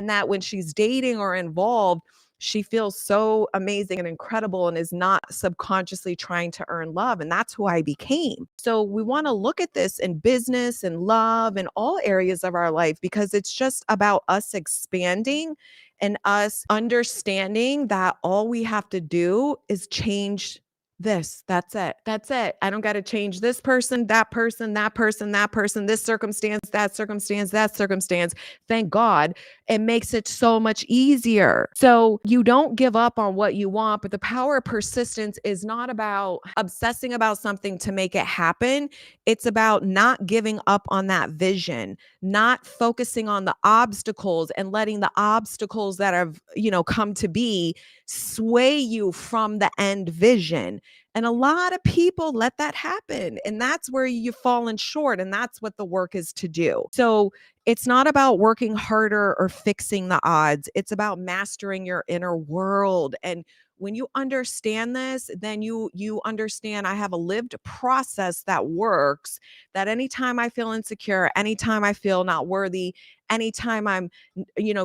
and that when she's dating or involved, she feels so amazing and incredible and is not subconsciously trying to earn love. And that's who I became. So we want to look at this in business and love and all areas of our life, because it's just about us expanding and us understanding that all we have to do is change this. That's it. That's it. I don't got to change this person, that person, that person, that person, this circumstance, that circumstance, that circumstance. Thank God. It makes it so much easier. So you don't give up on what you want, but the power of persistence is not about obsessing about something to make it happen. It's about not giving up on that vision, not focusing on the obstacles and letting the obstacles that have, come to be sway you from the end vision. And a lot of people let that happen. And that's where you've fallen short. And that's what the work is to do. So it's not about working harder or fixing the odds. It's about mastering your inner world. And when you understand this, then you understand I have a lived process that works, that anytime I feel insecure, anytime I feel not worthy, anytime I'm,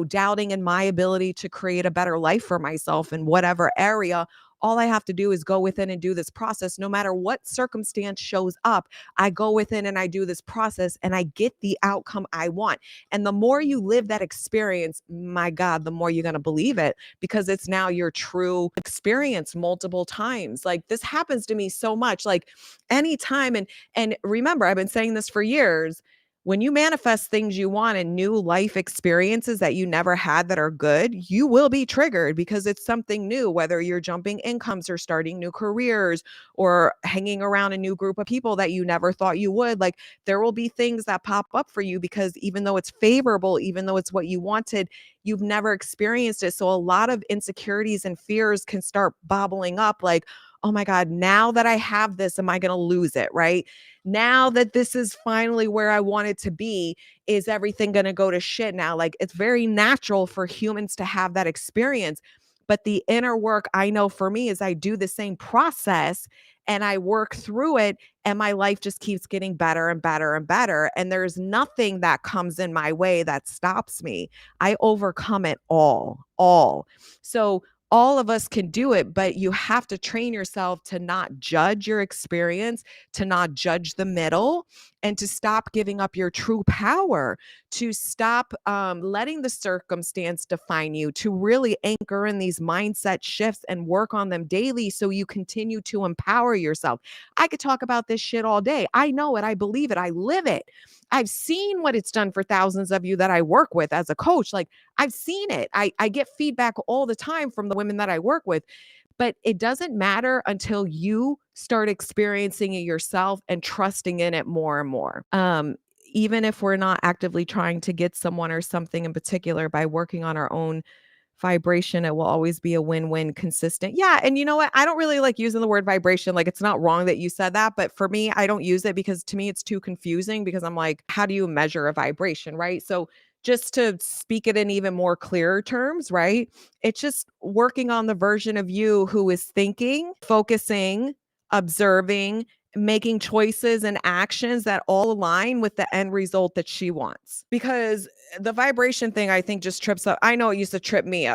doubting in my ability to create a better life for myself in whatever area, all I have to do is go within and do this process. No matter what circumstance shows up, I go within and I do this process and I get the outcome I want. And the more you live that experience, my God, the more you're going to believe it, because it's now your true experience multiple times. Like this happens to me so much, like anytime. And remember, I've been saying this for years. When you manifest things you want and new life experiences that you never had that are good, you will be triggered because it's something new, whether you're jumping incomes or starting new careers or hanging around a new group of people that you never thought you would. Like there will be things that pop up for you because even though it's favorable, even though it's what you wanted, you've never experienced it. So a lot of insecurities and fears can start bobbling up like, oh my God, now that I have this, am I going to lose it? Right? Now that this is finally where I want it to be, is everything going to go to shit now? Like it's very natural for humans to have that experience. But the inner work I know for me is I do the same process and I work through it and my life just keeps getting better and better and better. And there's nothing that comes in my way that stops me. I overcome it all. So all of us can do it, but you have to train yourself to not judge your experience, to not judge the middle, and to stop giving up your true power, to stop letting the circumstance define you, to really anchor in these mindset shifts and work on them daily so you continue to empower yourself. I could talk about this shit all day. I know it. I believe it. I live it. I've seen what it's done for thousands of you that I work with as a coach. Like I've seen it. I get feedback all the time from the women that I work with, but it doesn't matter until you start experiencing it yourself and trusting in it more and more. Even if we're not actively trying to get someone or something in particular, by working on our own vibration, it will always be a win-win, consistent. Yeah. And you know what? I don't really like using the word vibration. Like it's not wrong that you said that, but for me, I don't use it because to me it's too confusing, because I'm like, how do you measure a vibration? Right. So just to speak it in even more clearer terms, right? It's just working on the version of you who is thinking, focusing, observing, making choices and actions that all align with the end result that she wants. Because the vibration thing, I think, just trips up. I know it used to trip me up.